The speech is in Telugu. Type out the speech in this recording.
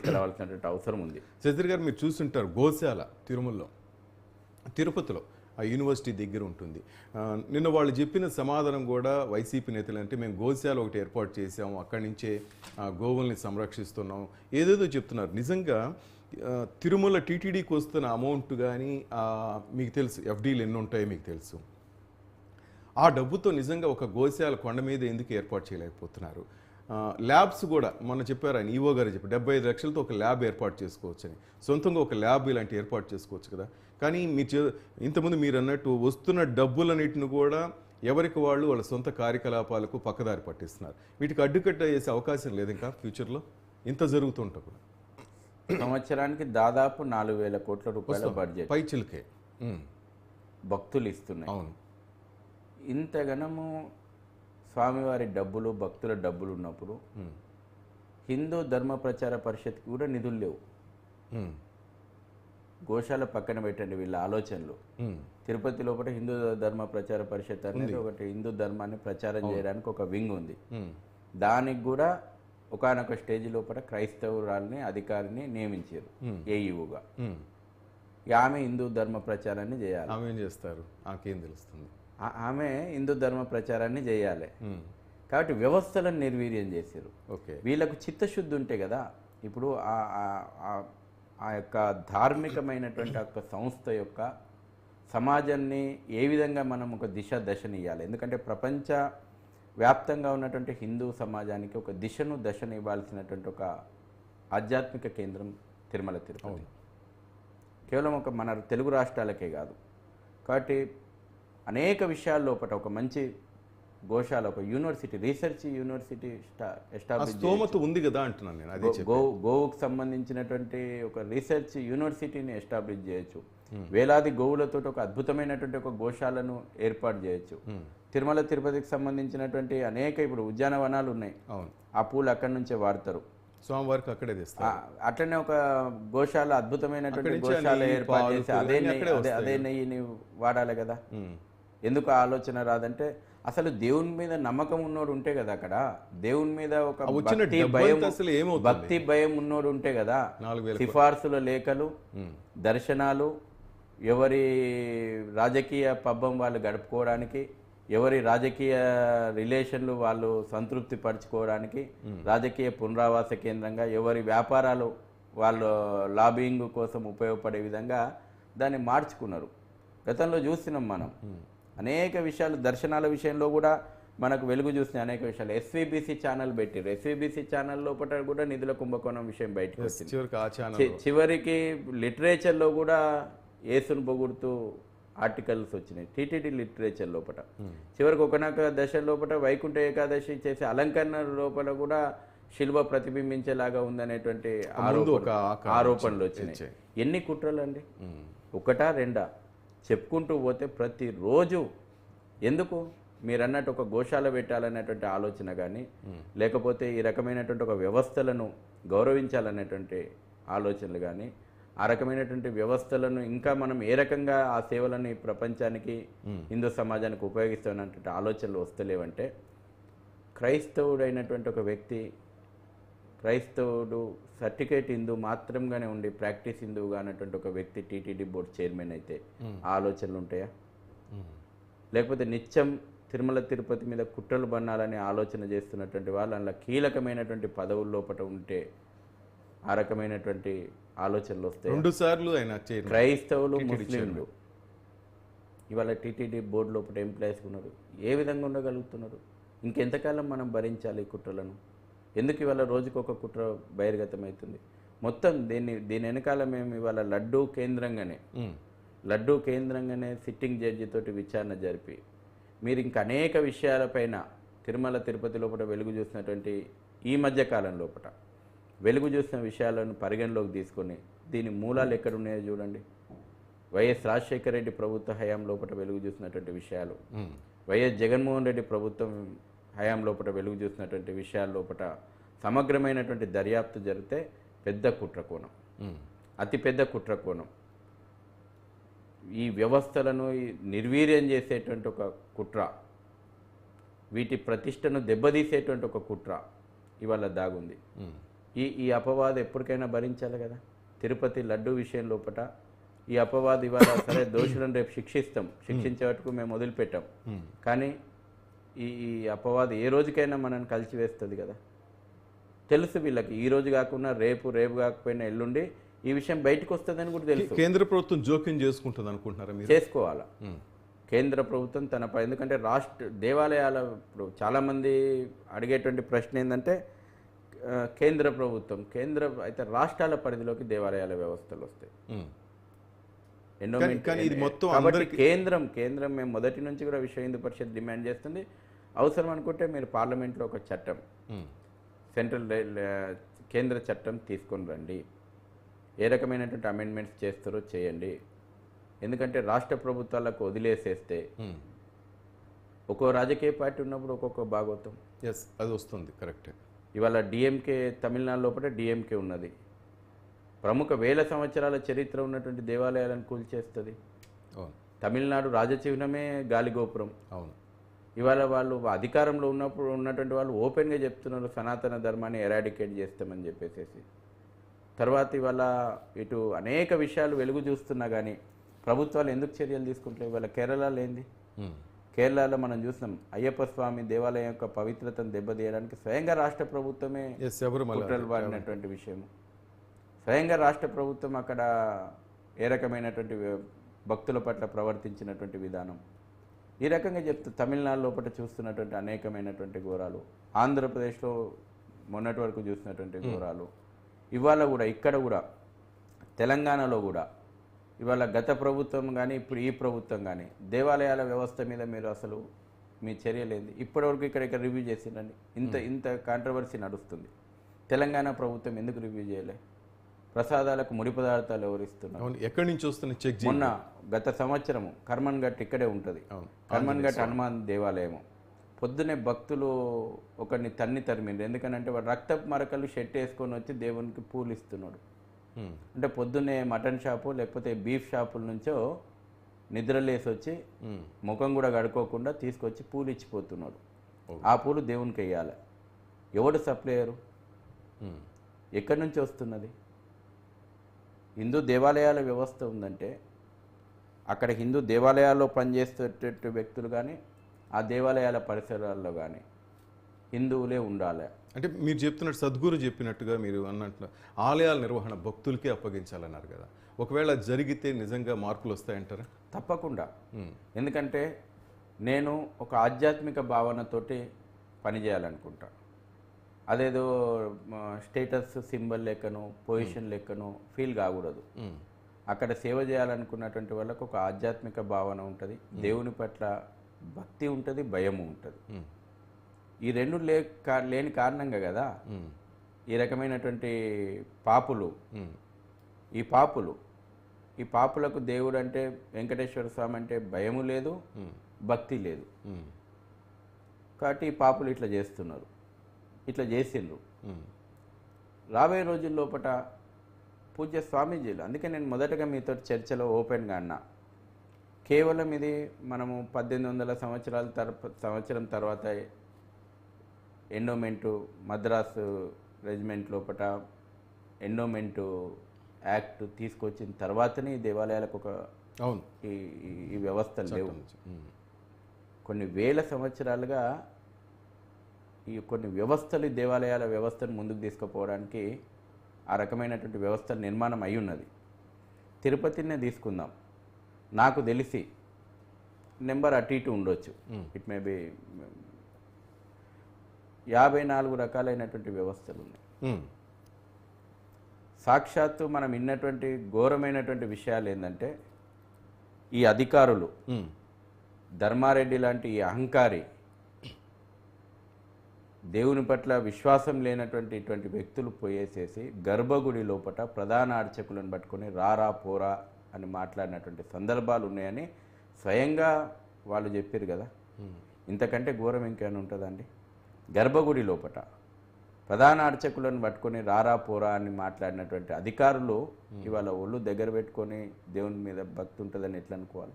తీసుకురావాల్సినటువంటి అవసరం ఉంది. శశిధర్ గారు, మీరు చూస్తుంటారు గోశాల తిరుమలలో, తిరుపతిలో ఆ యూనివర్సిటీ దగ్గర ఉంటుంది. నిన్న వాళ్ళు చెప్పిన సమాధానం కూడా వైసీపీ నేతలు, అంటే మేము గోశాల ఒకటి ఏర్పాటు చేసాము, అక్కడి నుంచే గోవుల్ని సంరక్షిస్తున్నాం, ఏదేదో చెప్తున్నారు. నిజంగా తిరుమల టీటీడీకి వస్తున్న అమౌంట్ కానీ మీకు తెలుసు, ఎఫ్డీలు ఎన్ని ఉంటాయో మీకు తెలుసు. ఆ డబ్బుతో నిజంగా ఒక గోశాల కొండ మీద ఎందుకు ఏర్పాటు చేయలేకపోతున్నారు? ల్యాబ్స్ కూడా మొన్న చెప్పారు ఆయన, ఈవో గారు చెప్పారు 75 లక్షలతో ఒక ల్యాబ్ ఏర్పాటు చేసుకోవచ్చు అని. సొంతంగా ఒక ల్యాబ్ ఇలాంటి ఏర్పాటు చేసుకోవచ్చు కదా. కానీ ఇంతకుముందు మీరు అన్నట్టు వస్తున్న డబ్బులన్నిటిని కూడా ఎవరికి వాళ్ళు వాళ్ళ సొంత కార్యకలాపాలకు పక్కదారి పట్టిస్తున్నారు. వీటికి అడ్డుకట్ట చేసే అవకాశం లేదు ఇంకా ఫ్యూచర్లో, ఇంత జరుగుతుంటా కూడా. సంవత్సరానికి దాదాపు 4,000 కోట్ల రూపాయల బడ్జెట్ పైచిలకే భక్తులు ఇస్తున్నాయి. అవును. ఇంతగనము స్వామివారి డబ్బులు, భక్తుల డబ్బులు ఉన్నప్పుడు హిందూ ధర్మ ప్రచార పరిషత్కి కూడా నిధులు లేవు. గోశాల పక్కన పెట్టండి వీళ్ళ ఆలోచనలు. తిరుపతి లోపల హిందూ ధర్మ ప్రచార పరిషత్ అనేది ఒకటి హిందూ ధర్మాన్ని ప్రచారం చేయడానికి ఒక వింగ్ ఉంది. దానికి కూడా ఒకానొక స్టేజ్ లోపల క్రైస్తవురాల్ని అధికారిని నియమించారు ఏఈఓగా. ఆమె హిందూ ధర్మ ప్రచారాన్ని చేయాలి. ఆమె ఏం చేస్తారు ఆమెకేం తెలుస్తుంది? ఆమె హిందూ ధర్మ ప్రచారాన్ని చేయాలి. కాబట్టి వ్యవస్థలను నిర్వీర్యం చేశారు. వీళ్ళకు చిత్తశుద్ధి ఉంటే కదా. ఇప్పుడు ఆ యొక్క ధార్మికమైనటువంటి ఒక సంస్థ యొక్క సమాజాన్ని ఏ విధంగా మనం ఒక దశని ఇవ్వాలి. ఎందుకంటే ప్రపంచ వ్యాప్తంగా ఉన్నటువంటి హిందూ సమాజానికి ఒక దశను ఇవ్వాల్సినటువంటి ఒక ఆధ్యాత్మిక కేంద్రం తిరుమల తిరుపతి. కేవలం ఒక మన తెలుగు రాష్ట్రాలకే కాదు. కాబట్టి అనేక విషయాల లోపల ఒక మంచి గోశాల, ఒక యూనివర్సిటీ, రీసెర్చ్ యూనివర్సిటీ ఎస్టాబ్లిష్ ఉంది కదా అంటున్నాను నేను. గోవుకు సంబంధించినటువంటి ఒక రీసెర్చ్ యూనివర్సిటీని ఎస్టాబ్లిష్ చేయొచ్చు. వేలాది గోవులతో ఒక అద్భుతమైనటువంటి ఒక గోశాలను ఏర్పాటు చేయొచ్చు. తిరుమల తిరుపతికి సంబంధించినటువంటి అనేక ఇప్పుడు ఉద్యానవనాలు ఉన్నాయి. ఆ పూలు అక్కడి నుంచే వాడతారు, స్వామివారికి అక్కడే తెస్తారు. అట్లనే ఒక గోశాల, అద్భుతమైనటువంటి గోశాల ఏర్పాటు చేసి అదే నెయ్యిని వాడాలి కదా. ఎందుకు ఆలోచన రాదంటే అసలు దేవుని మీద నమ్మకం ఉన్నోడు ఉంటే కదా, అక్కడ దేవుని మీద ఒక భక్తి భయం ఉన్నోడు ఉంటే కదా. సిఫార్సుల లేఖలు, దర్శనాలు, ఎవరి రాజకీయ పబ్బం వాళ్ళు గడుపుకోవడానికి, ఎవరి రాజకీయ రిలేషన్లు వాళ్ళు సంతృప్తి పరచుకోవడానికి, రాజకీయ పునరావాస కేంద్రంగా, ఎవరి వ్యాపారాలు వాళ్ళు లాబింగ్ కోసం ఉపయోగపడే విధంగా దాన్ని మార్చుకున్నారు. గతంలో చూస్తున్నాం మనం అనేక విషయాలు. దర్శనాల విషయంలో కూడా మనకు వెలుగు చూసిన అనేక విషయాలు. ఎస్వీబీసీ ఛానల్ పెట్టారు. ఎస్వీబీసీ ఛానల్ లోపల కూడా నిధుల కుంభకోణం విషయం బయటకు వచ్చింది. చివరికి లిటరేచర్లో కూడా యేసును పొగుడుతూ ఆర్టికల్స్ వచ్చినాయి టీటీడీ లిటరేచర్ లోపల. చివరికి ఒకనొక దశ లోపల వైకుంఠ ఏకాదశి చేసే అలంకరణ లోపల కూడా శిల్వ ప్రతిబింబించేలాగా ఉందనేటువంటి ఆరోపణలు వచ్చినాయి. ఎన్ని కుట్రలు అండి, ఒకటా రెండా చెప్పుకుంటూ పోతే ప్రతిరోజు. ఎందుకు మీరు అన్నట్టు ఒక గోశాల పెట్టాలనేటువంటి ఆలోచన కానీ, లేకపోతే ఈ రకమైనటువంటి ఒక వ్యవస్థలను గౌరవించాలనేటువంటి ఆలోచనలు కానీ, ఆ రకమైనటువంటి వ్యవస్థలను ఇంకా మనం ఏ రకంగా ఆ సేవలని ప్రపంచానికి, హిందూ సమాజానికి ఉపయోగిస్తున్నటువంటి ఆలోచనలు వస్తలేవంటే, క్రైస్తవుడైనటువంటి ఒక వ్యక్తి, క్రైస్తవుడు సర్టిఫికేట్ హిందూ మాత్రంగానే ఉండి ప్రాక్టీస్ హిందువుగా అన్నటువంటి ఒక వ్యక్తి టీటీడీ బోర్డు చైర్మన్ అయితే ఆలోచనలు ఉంటాయా? లేకపోతే నిత్యం తిరుమల తిరుపతి మీద కుట్రలు బన్నాలని ఆలోచన చేస్తున్నటువంటి వాళ్ళు అందులో కీలకమైనటువంటి పదవుల లోపల ఉంటే ఆ రకమైనటువంటి ఆలోచనలు వస్తాయి. 2 సార్లు ఆయన క్రైస్తవులు, ముస్లింలు ఇవాళ టీటీడీ బోర్డు లోపల ఎంప్లాయీస్ ఉన్నారు. ఏ విధంగా ఉండగలుగుతున్నారు? ఇంకెంతకాలం మనం భరించాలి ఈ కుట్రలను? ఎందుకు ఇవాళ రోజుకొక కుట్ర బహిర్గతమవుతుంది? మొత్తం దీని వెనకాల మేము ఇవాళ లడ్డూ కేంద్రంగానే సిట్టింగ్ జడ్జి తోటి విచారణ జరిపి, మీరు ఇంకా అనేక విషయాలపైన తిరుమల తిరుపతి లోపల వెలుగు చూసినటువంటి ఈ మధ్య కాలం లోపల వెలుగు చూసిన విషయాలను పరిగణలోకి తీసుకొని దీని మూలాలు ఎక్కడున్నాయో చూడండి. వైఎస్ రాజశేఖర రెడ్డి ప్రభుత్వ హయాం లోపల వెలుగు చూసినటువంటి విషయాలు, వైఎస్ జగన్మోహన్ రెడ్డి ప్రభుత్వం హయాం లోపల వెలుగు చూసినటువంటి విషయాల లోపల సమగ్రమైనటువంటి దర్యాప్తు జరిగితే పెద్ద కుట్రకోణం, అతిపెద్ద కుట్రకోణం. ఈ వ్యవస్థలను నిర్వీర్యం చేసేటువంటి ఒక కుట్ర, వీటి ప్రతిష్టను దెబ్బతీసేటువంటి ఒక కుట్ర ఇవాళ దాగుంది. ఈ అపవాదు ఎప్పటికైనా భరించాలి కదా. తిరుపతి లడ్డు విషయం లోపల ఈ అపవాదు ఇవాళ సరే దోషులను రేపు శిక్షించే వరకు మేము వదిలిపెట్టాం, కానీ ఈ అపవాదు ఏ రోజుకైనా మనల్ని కలిసివేస్తుంది కదా. తెలుసు వీళ్ళకి, ఈ రోజు కాకుండా రేపు కాకపోయినా ఎల్లుండి ఈ విషయం బయటకు వస్తుందని కూడా తెలుసు. కేంద్ర ప్రభుత్వం జోక్యం చేసుకుంటుంది అనుకుంటున్నారా మీరు? చేసుకోవాలా కేంద్ర ప్రభుత్వం ఎందుకంటే దేవాలయాల ఇప్పుడు చాలామంది అడిగేటువంటి ప్రశ్న ఏంటంటే కేంద్ర ప్రభుత్వం అయితే రాష్ట్రాల పరిధిలోకి దేవాలయాల వ్యవస్థలు వస్తాయి. కాబట్టి కేంద్రం మేము మొదటి నుంచి కూడా విశ్వ హిందూ పరిషత్ డిమాండ్ చేస్తుంది, అవసరం అనుకుంటే మీరు పార్లమెంట్లో ఒక చట్టం కేంద్ర చట్టం తీసుకొని రండి, ఏ రకమైనటువంటి అమెండ్మెంట్స్ చేస్తారో చేయండి. ఎందుకంటే రాష్ట్ర ప్రభుత్వాలకు వదిలేసేస్తే ఒక్కో రాజకీయ పార్టీ ఉన్నప్పుడు ఒక్కొక్క భాగవతం అది వస్తుంది. కరెక్ట్. ఇవాళ డిఎంకే తమిళనాడు లోపల డిఎంకే ఉన్నది, ప్రముఖ వేల సంవత్సరాల చరిత్ర ఉన్నటువంటి దేవాలయాలను కూల్చేస్తుంది. తమిళనాడు రాజచిహ్నమే గాలిగోపురం. అవును. ఇవాళ వాళ్ళు అధికారంలో ఉన్నటువంటి వాళ్ళు ఓపెన్గా చెప్తున్నారు సనాతన ధర్మాన్ని ఎరాడికేట్ చేస్తామని చెప్పేసి. తర్వాత ఇవాళ ఇటు అనేక విషయాలు వెలుగు చూస్తున్నా కానీ ప్రభుత్వాలు ఎందుకు చర్యలు తీసుకుంటాయి? ఇవాళ కేరళలో ఏంది? కేరళలో మనం చూసినాం అయ్యప్ప స్వామి దేవాలయం యొక్క పవిత్రతను దెబ్బతీయడానికి స్వయంగా రాష్ట్ర ప్రభుత్వమే కుట్రలు వాడినటువంటి విషయం. స్వయంగా రాష్ట్ర ప్రభుత్వం అక్కడ ఏ రకమైనటువంటి భక్తుల పట్ల ప్రవర్తించినటువంటి విధానం, ఈ రకంగా చెప్తూ తమిళనాడు లోపల చూస్తున్నటువంటి అనేకమైనటువంటి ఘోరాలు, ఆంధ్రప్రదేశ్లో మొన్నటి వరకు చూసినటువంటి ఘోరాలు, ఇవాళ కూడా ఇక్కడ కూడా తెలంగాణలో కూడా ఇవాళ గత ప్రభుత్వం కానీ ఇప్పుడు ఈ ప్రభుత్వం కానీ దేవాలయాల వ్యవస్థ మీద మీరు అసలు మీ చర్యలేంది? ఇప్పటివరకు ఇక్కడ రివ్యూ చేసిండండి. ఇంత కాంట్రవర్సీ నడుస్తుంది. తెలంగాణ ప్రభుత్వం ఎందుకు రివ్యూ చేయలే? ప్రసాదాలకు ముడి పదార్థాలు ఎవరిస్తున్నారు? ఎక్కడి నుంచి వస్తున్న చెక్ మొన్న గత సంవత్సరము కర్మన్ ఘట్ ఇక్కడే ఉంటుంది. కర్మన్ ఘట్ హనుమాన్ దేవాలయము పొద్దునే భక్తులు ఒకరిని తరిమిండ్రు. ఎందుకనంటే వాడు రక్తపు మరకలు షెట్ వేసుకొని వచ్చి దేవునికి పూలు ఇస్తున్నాడు. అంటే పొద్దున్నే మటన్ షాపు లేకపోతే బీఫ్ షాపుల నుంచో నిద్రలేసి వచ్చి ముఖం కూడా కడుక్కోకుండా తీసుకొచ్చి పూలు ఇచ్చిపోతున్నాడు. ఆ పూలు దేవునికి వేయాలి. ఎవడు సప్లయరు? ఎక్కడి నుంచి వస్తున్నది? హిందూ దేవాలయాల వ్యవస్థ ఉందంటే అక్కడ హిందూ దేవాలయాల్లో పనిచేసేటట్టు వ్యక్తులు కానీ ఆ దేవాలయాల పరిసరాల్లో కానీ హిందువులే ఉండాలి. అంటే మీరు చెప్తున్నట్టు సద్గురు చెప్పినట్టుగా మీరు అన్నట్లు ఆలయాల నిర్వహణ భక్తులకే అప్పగించాలన్నారు కదా, ఒకవేళ జరిగితే నిజంగా మార్పులు వస్తాయంటారా? తప్పకుండా. ఎందుకంటే నేను ఒక ఆధ్యాత్మిక భావనతోటి పనిచేయాలనుకుంటా. అదేదో స్టేటస్ సింబల్ లెక్కను పొజిషన్ లెక్కను ఫీల్ కాకూడదు. అక్కడ సేవ చేయాలనుకున్నటువంటి వాళ్ళకు ఒక ఆధ్యాత్మిక భావన ఉంటుంది, దేవుని పట్ల భక్తి ఉంటుంది, భయము ఉంటుంది. ఈ రెండు లేని కారణంగా కదా ఈ రకమైనటువంటి పాపులు ఈ పాపులకు దేవుడు అంటే వెంకటేశ్వర స్వామి అంటే భయము లేదు, భక్తి లేదు. కాబట్టి ఈ పాపులు ఇట్లా చేస్తున్నారు, ఇట్లా చేసిండ్రు. రాబోయే రోజుల్లోపట పూజ్య స్వామీజీలు, అందుకే నేను మొదటగా మీతో చర్చలో ఓపెన్గా అన్నా, కేవలం ఇది మనము 1800 సంవత్సరం తర్వాత ఎండోమెంటు మద్రాసు రెజిమెంట్ లోపల ఎండోమెంటు యాక్ట్ తీసుకొచ్చిన తర్వాతనే ఈ దేవాలయాలకు ఒక ఈ వ్యవస్థలు లేవు. కొన్ని వేల సంవత్సరాలుగా ఈ కొన్ని వ్యవస్థలు దేవాలయాల వ్యవస్థను ముందుకు తీసుకుపోవడానికి ఆ రకమైనటువంటి వ్యవస్థ నిర్మాణం అయి ఉన్నది. తిరుపతినే తీసుకుందాం, నాకు తెలిసి నెంబర్ అటు ఇటు ఉండొచ్చు, ఇట్ మే బి 54 రకాలైనటువంటి వ్యవస్థలు ఉన్నాయి. సాక్షాత్తు మనం విన్నటువంటి ఘోరమైనటువంటి విషయాలు ఏంటంటే ఈ అధికారులు ధర్మారెడ్డి లాంటి ఈ అహంకారి దేవుని పట్ల విశ్వాసం లేనటువంటి ఇటువంటి వ్యక్తులు పోయేసేసి గర్భగుడి లోపల ప్రధాన అర్చకులను పట్టుకొని రారా పోరా అని మాట్లాడినటువంటి సందర్భాలు ఉన్నాయని స్వయంగా వాళ్ళు చెప్పారు కదా. ఇంతకంటే ఘోరం ఇంకేమైనా ఉంటుందండి? గర్భగుడి లోపల ప్రధాన అర్చకులను పట్టుకొని రారా పోరా అని మాట్లాడినటువంటి అధికారులు ఇవాళ ఒళ్ళు దగ్గర పెట్టుకొని దేవుని మీద భక్తి ఉంటుందని ఎట్లా అనుకోవాలి?